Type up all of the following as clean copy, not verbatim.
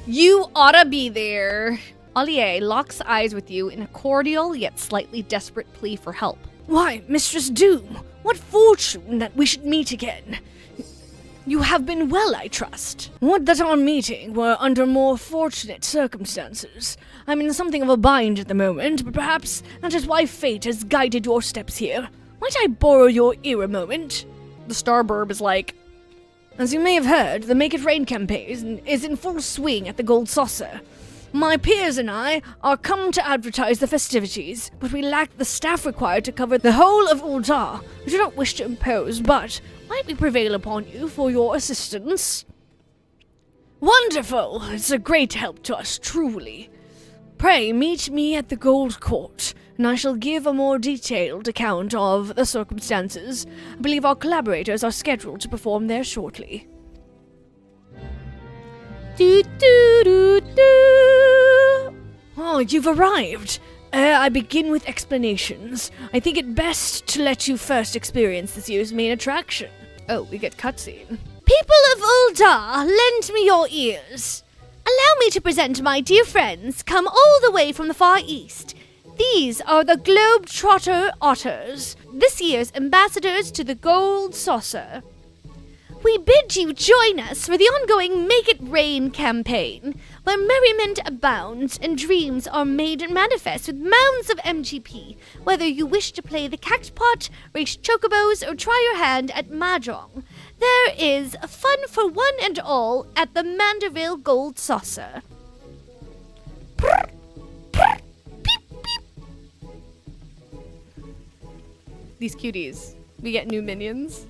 You oughta be there. Ollier locks eyes with you in a cordial yet slightly desperate plea for help. Why, Mistress Doom, what fortune that we should meet again. You have been well, I trust. Would that our meeting were under more fortunate circumstances. I'm in something of a bind at the moment, but perhaps that is why fate has guided your steps here. Might I borrow your ear a moment? The Starburb is like, as you may have heard, the Make It Rain campaign is in full swing at the Gold Saucer. My peers and I are come to advertise the festivities, but we lack the staff required to cover the whole of Uldar. We do not wish to impose, but might we prevail upon you for your assistance? Wonderful! It's a great help to us, truly. Pray meet me at the Gold Court, and I shall give a more detailed account of the circumstances. I believe our collaborators are scheduled to perform there shortly. Oh, you've arrived. Ere I begin with explanations, I think it best to let you first experience this year's main attraction. oh, we get cutscene. People of Uldar, lend me your ears. Allow me to present my dear friends, come all the way from the Far East. These are the Globetrotter Otters, this year's ambassadors to the Gold Saucer. We bid you join us for the ongoing Make It Rain campaign, where merriment abounds and dreams are made manifest with mounds of MGP, whether you wish to play the Cactpot, race chocobos, or try your hand at Mahjong. There is fun for one and all at the Manderville Gold Saucer. These cuties. We get new minions.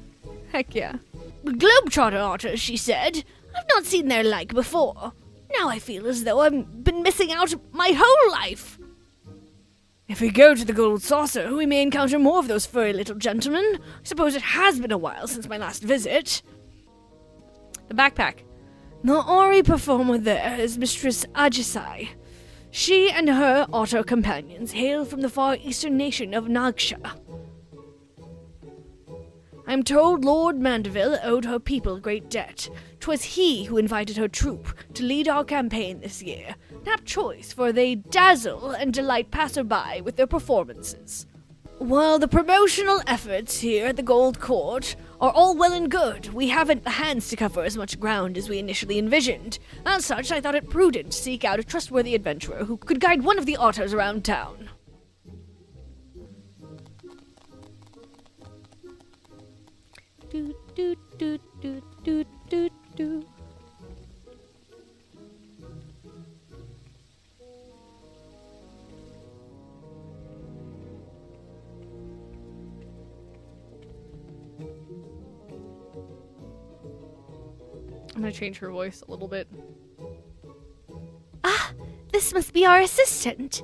Heck yeah. Globetrotter otters, she said. I've not seen their like before. Now I feel as though I've been missing out my whole life. If we go to the Gold Saucer, we may encounter more of those furry little gentlemen. I suppose it has been a while since my last visit. The backpack. The Ori performer there is Mistress Ajisai. She and her otter companions hail from the far eastern nation of Nagsha. I'm told Lord Mandeville owed her people a great debt. 'Twas he who invited her troupe to lead our campaign this year. An apt choice, for they dazzle and delight passerby with their performances. While the promotional efforts here at the Gold Court are all well and good, we haven't the hands to cover as much ground as we initially envisioned. As such, I thought it prudent to seek out a trustworthy adventurer who could guide one of the otters around town. Do, do, do, do, do, do, do. I'm gonna change her voice a little bit. Ah, this must be our assistant.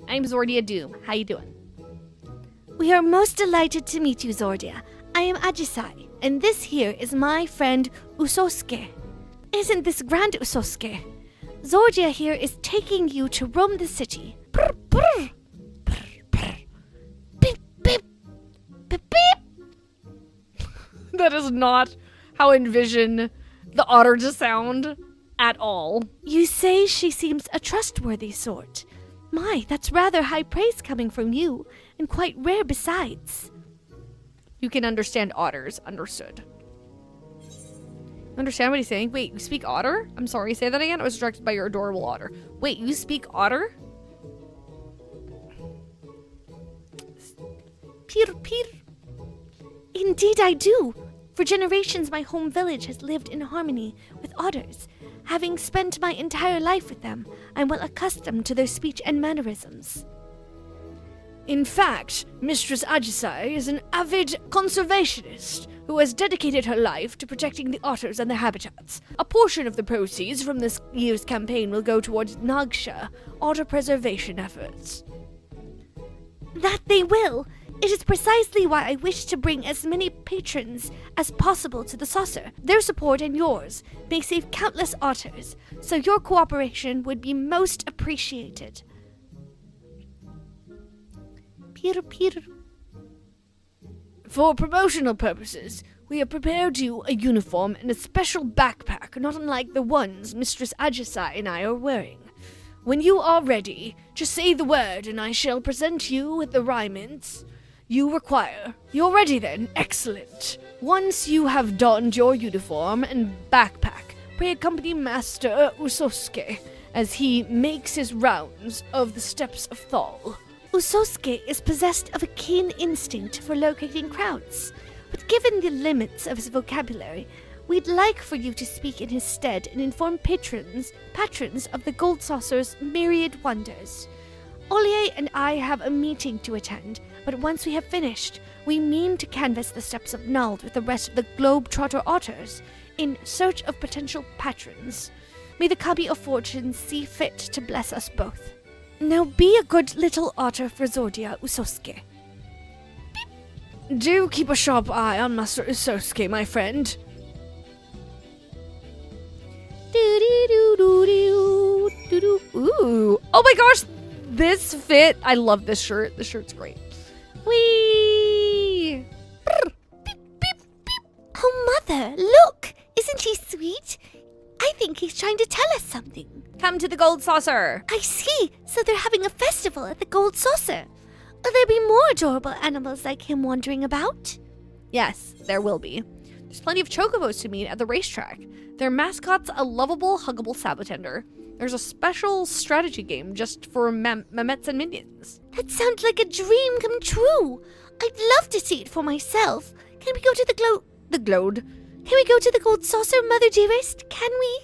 I'm Zordia Doom. How you doing? We are most delighted to meet you, Zordia. I am Ajisai, and this here is my friend Usosuke. Isn't this grand, Usosuke? Zordia here is taking you to roam the city. Brr, brr. Brr, brr. Beep, beep. Beep, beep. That is not how I envision the otter to sound at all. You say she seems a trustworthy sort. My, that's rather high praise coming from you, and quite rare besides. You can understand otters. Understood. Understand what he's saying? Wait, you speak otter? I'm sorry, say that again? I was distracted by your adorable otter. Wait, you speak otter? Pir, pir. Indeed I do. For generations my home village has lived in harmony with otters. Having spent my entire life with them, I'm well accustomed to their speech and mannerisms. In fact, Mistress Ajisai is an avid conservationist who has dedicated her life to protecting the otters and their habitats. A portion of the proceeds from this year's campaign will go towards Nagsha otter preservation efforts. That they will! It is precisely why I wish to bring as many patrons as possible to the saucer. Their support and yours may save countless otters, so your cooperation would be most appreciated. Pir, pir. For promotional purposes, we have prepared you a uniform and a special backpack, not unlike the ones Mistress Agisai and I are wearing. When you are ready, just say the word and I shall present you with the raiments you require. You're ready then? Excellent. Once you have donned your uniform and backpack, pray accompany Master Usosuke as he makes his rounds of the steps of Thal. Usosuke is possessed of a keen instinct for locating crowds, but given the limits of his vocabulary, we'd like for you to speak in his stead and inform patrons of the Gold Saucer's myriad wonders. Ollier and I have a meeting to attend, but once we have finished, we mean to canvass the steps of Nald with the rest of the Globetrotter Otters in search of potential patrons. May the Cubby of Fortune see fit to bless us both. Now be a good little otter for Zordia, Usosuke. Do keep a sharp eye on Master Usosuke, my friend. Ooh. Oh my gosh, this fit. I love this shirt. This shirt's great. Whee! Oh, Mother, look! Isn't he sweet? I think he's trying to tell us something. Come to the Gold Saucer. I see. So they're having a festival at the Gold Saucer. Will there be more adorable animals like him wandering about? Yes, there will be. There's plenty of chocobos to meet at the racetrack. Their mascot's a lovable, huggable Sabotender. There's a special strategy game just for Memets and minions. That sounds like a dream come true. I'd love to see it for myself. Can we go to the Glode. Can we go to the Gold Saucer, Mother dearest? Can we?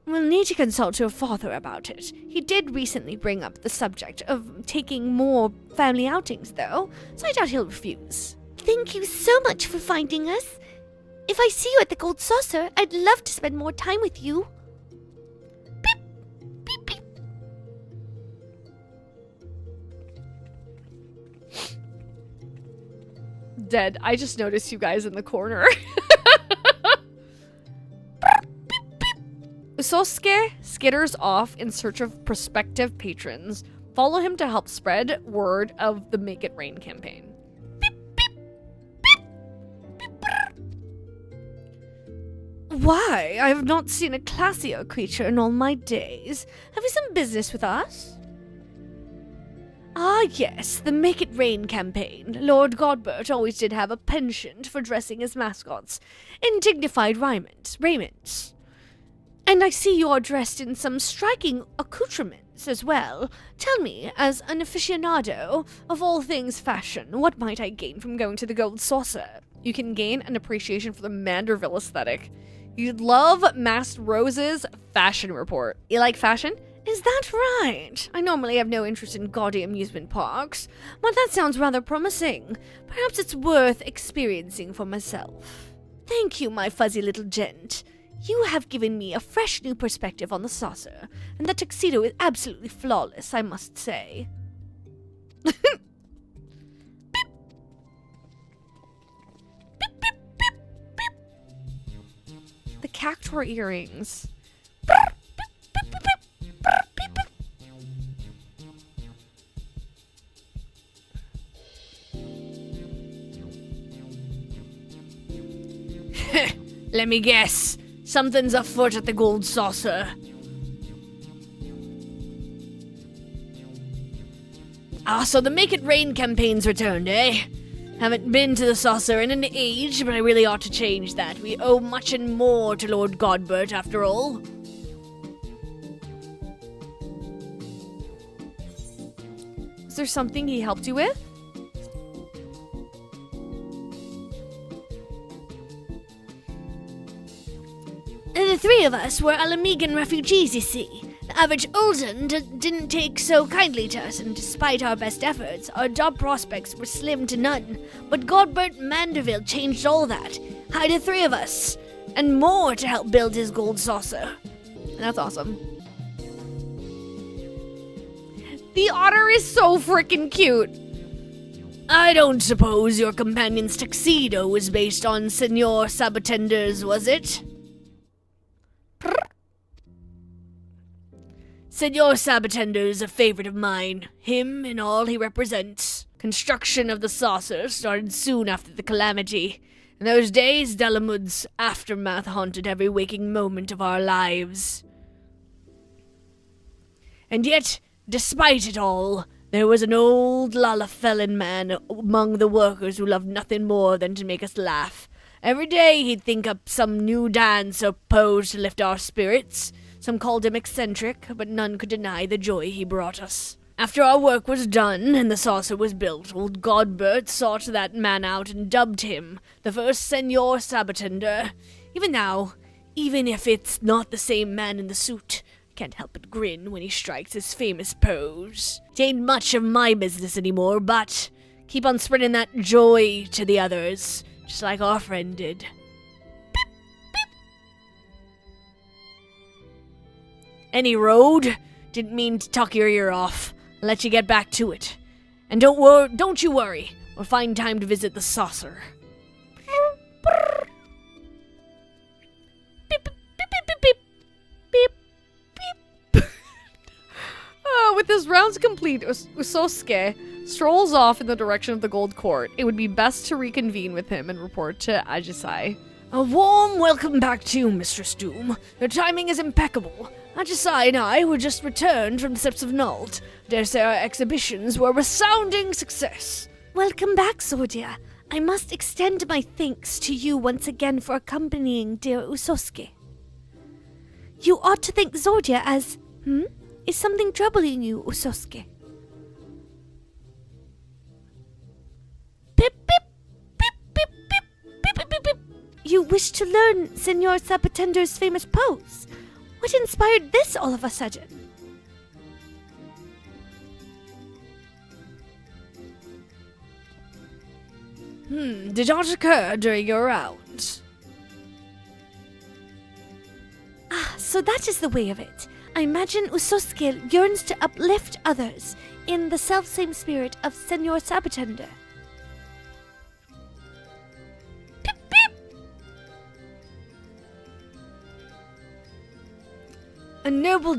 We'll need to consult your father about it. He did recently bring up the subject of taking more family outings, though, so I doubt he'll refuse. Thank you so much for finding us. If I see you at the Gold Saucer, I'd love to spend more time with you. Beep, beep, beep. Dead. I just noticed you guys in the corner. Usosuke skitters off in search of prospective patrons. Follow him to help spread word of the Make It Rain campaign. Why, I have not seen a classier creature in all my days. Have you some business with us? Ah, yes, the Make It Rain campaign. Lord Godbert always did have a penchant for dressing his mascots in dignified raiments. And I see you are dressed in some striking accoutrements as well. Tell me, as an aficionado of all things fashion, what might I gain from going to the Gold Saucer? You can gain an appreciation for the Manderville aesthetic. You'd love Masked Rose's fashion report. You like fashion? Is that right? I normally have no interest in gaudy amusement parks, but that sounds rather promising. Perhaps it's worth experiencing for myself. Thank you, my fuzzy little gent. You have given me a fresh new perspective on the saucer, and that tuxedo is absolutely flawless, I must say. The cactuar earrings. Let me guess. Something's afoot at the Gold Saucer. Ah, so the Make It Rain campaign's returned, eh? Haven't been to the saucer in an age, but I really ought to change that. We owe much and more to Lord Godbert, after all. Is there something he helped you with? The three of us were Alamegan refugees, you see. The average Ulden didn't take so kindly to us, and despite our best efforts, our job prospects were slim to none. But Godbert Manderville changed all that. Hired the three of us, and more to help build his Gold Saucer. That's awesome. The otter is so freaking cute. I don't suppose your companion's tuxedo was based on Senor Sabatender's, was it? Senor Sabatender's a favorite of mine. Him and all he represents. Construction of the saucer started soon after the calamity. In those days, Delamud's aftermath haunted every waking moment of our lives. And yet, despite it all, there was an old Lalafellan man among the workers who loved nothing more than to make us laugh. Every day he'd think up some new dance or pose to lift our spirits. Some called him eccentric, but none could deny the joy he brought us. After our work was done and the saucer was built, old Godbert sought that man out and dubbed him the first Senor Sabatender. Even now, even if it's not the same man in the suit, I can't help but grin when he strikes his famous pose. It ain't much of my business anymore, but keep on spreading that joy to the others, just like our friend did. Any road? Didn't mean to tuck your ear off. I'll let you get back to it. And don't you worry. We'll find time to visit the saucer. With his rounds complete, Usosuke strolls off in the direction of the Gold Court. It would be best to reconvene with him and report to Ajisai. A warm welcome back to you, Mistress Doom. Your timing is impeccable. Ajisai and I were just returned from the steps of Nald. Dare say our exhibitions were a resounding success. Welcome back, Zordia. I must extend my thanks to you once again for accompanying dear Usosuke. You ought to thank Zordia as... Is something troubling you, Usosuke? Pip, pip, pip, pip, pip, pip, pip, pip, pip. You wish to learn Senor Sabatender's famous pose? What inspired this all of a sudden? Did not occur during your rounds. Ah, so that is the way of it. I imagine Usosuke yearns to uplift others in the selfsame spirit of Senor Sabatender. Pip, pip. A noble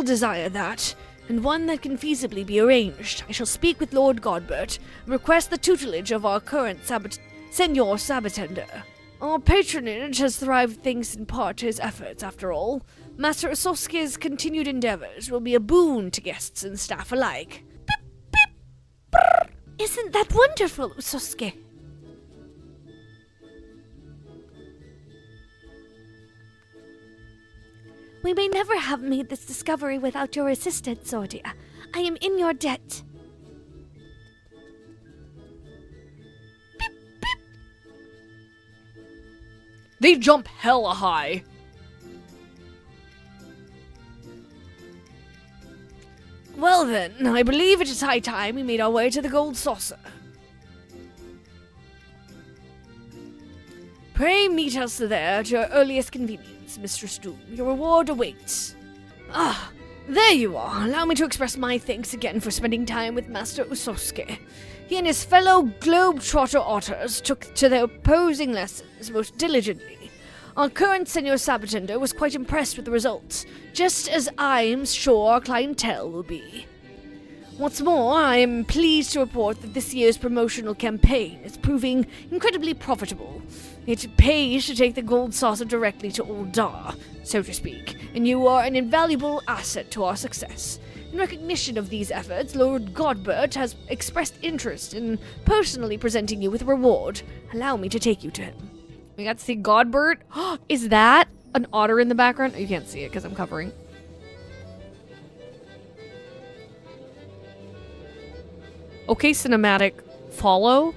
desire that, and one that can feasibly be arranged. I shall speak with Lord Godbert and request the tutelage of our current Senor Sabatender. Our patronage has thrived thanks in part to his efforts, after all. Master Usosuke's continued endeavors will be a boon to guests and staff alike. Pip, pip, brr. Isn't that wonderful, Usosuke? We may never have made this discovery without your assistance, Zordia. I am in your debt. Pip, pip. They jump hella high. Well then, I believe it is high time we made our way to the Gold Saucer. Pray meet us there at your earliest convenience, Mistress Doom. Your reward awaits. Ah, there you are. Allow me to express my thanks again for spending time with Master Usosuke. He and his fellow globe-trotter otters took to their posing lessons most diligently. Our current Senor Sabatender was quite impressed with the results, just as I'm sure our clientele will be. What's more, I am pleased to report that this year's promotional campaign is proving incredibly profitable. It pays to take the gold saucer directly to Old Dar, so to speak, and you are an invaluable asset to our success. In recognition of these efforts, Lord Godbert has expressed interest in personally presenting you with a reward. Allow me to take you to him. We got to see Godbert. Is that an otter in the background? Oh, you can't see it because I'm covering. Okay, cinematic. Follow.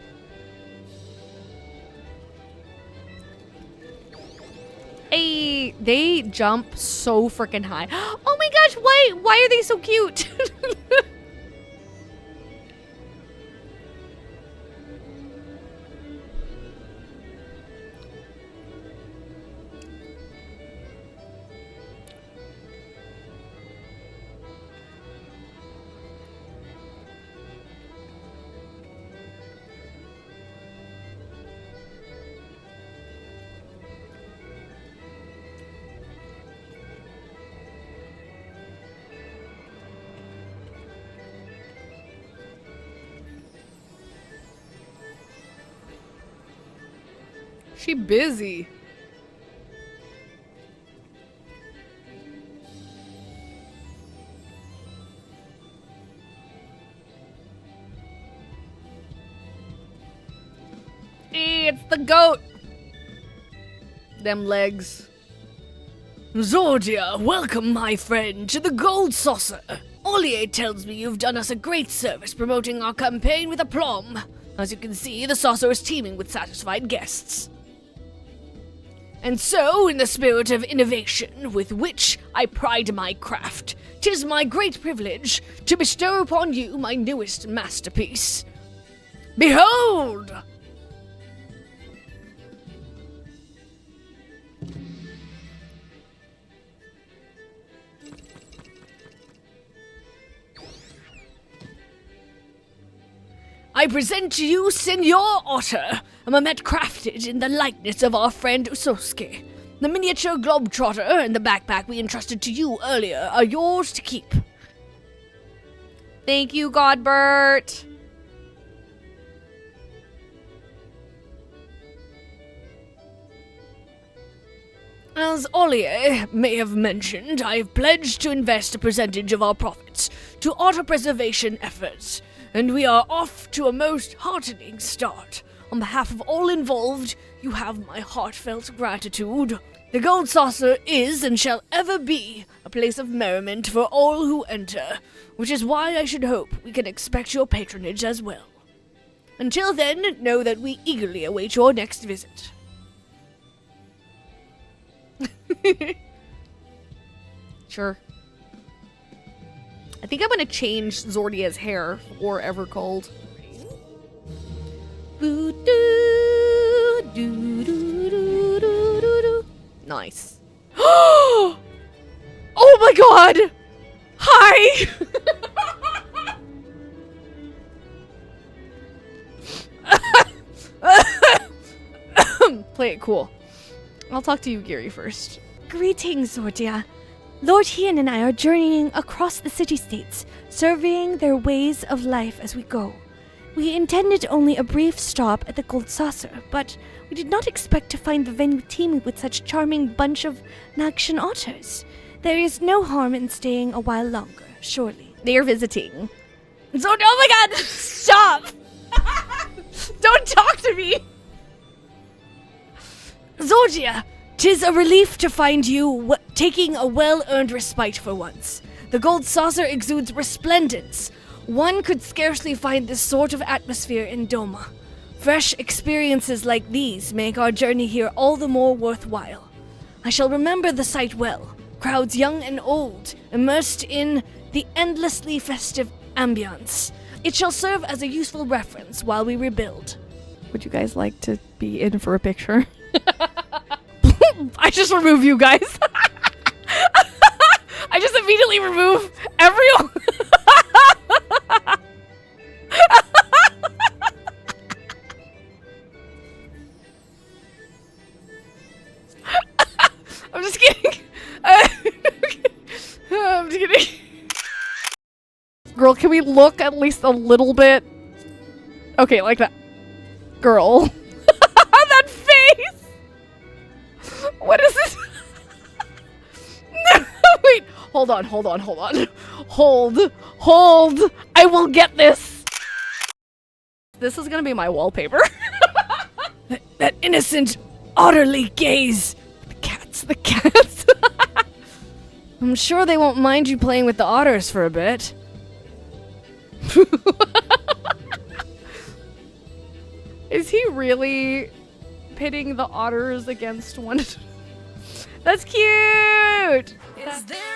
Hey, they jump so freaking high. Oh my gosh, why are they so cute? She busy. Hey, it's the goat. Them legs. Zordia, welcome, my friend, to the Gold Saucer. Ollier tells me you've done us a great service promoting our campaign with aplomb. As you can see, the saucer is teeming with satisfied guests. And so, in the spirit of innovation with which I pride my craft, 'tis my great privilege to bestow upon you my newest masterpiece. Behold! I present to you Senor Otter, a mamet crafted in the likeness of our friend Usosuke. The miniature globetrotter and the backpack we entrusted to you earlier are yours to keep. Thank you, Godbert. As Ollier may have mentioned, I have pledged to invest a percentage of our profits to otter preservation efforts, and we are off to a most heartening start. On behalf of all involved, you have my heartfelt gratitude. The Gold Saucer is and shall ever be a place of merriment for all who enter, which is why I should hope we can expect your patronage as well. Until then, know that we eagerly await your next visit. Sure. I think I'm gonna change Zordia's hair for Evercold. Nice. Oh my god! Hi! Play it cool. I'll talk to you, Gary, first. Greetings, Zordia. Lord HIEEEN and I are journeying across the city-states, surveying their ways of life as we go. We intended only a brief stop at the Gold Saucer, but we did not expect to find the venue teeming with such charming bunch of Nakshan otters. There is no harm in staying a while longer, surely. They are visiting. Zordia, oh my god! Stop! Don't talk to me! Zordia, 'tis a relief to find you taking a well-earned respite for once. The Gold Saucer exudes resplendence. One could scarcely find this sort of atmosphere in Doma. Fresh experiences like these make our journey here all the more worthwhile. I shall remember the sight well. Crowds young and old, immersed in the endlessly festive ambience. It shall serve as a useful reference while we rebuild. Would you guys like to be in for a picture? I just remove you guys. I just immediately remove everyone. I'm just kidding. I'm just kidding. Girl, can we look at least a little bit? Okay, like that. Girl. That face! What is this? No, wait. Hold on. Hold. I will get this. This is gonna be my wallpaper. That innocent, otterly gaze. The cats. I'm sure they won't mind you playing with the otters for a bit. Is he really pitting the otters against one? That's cute! Is there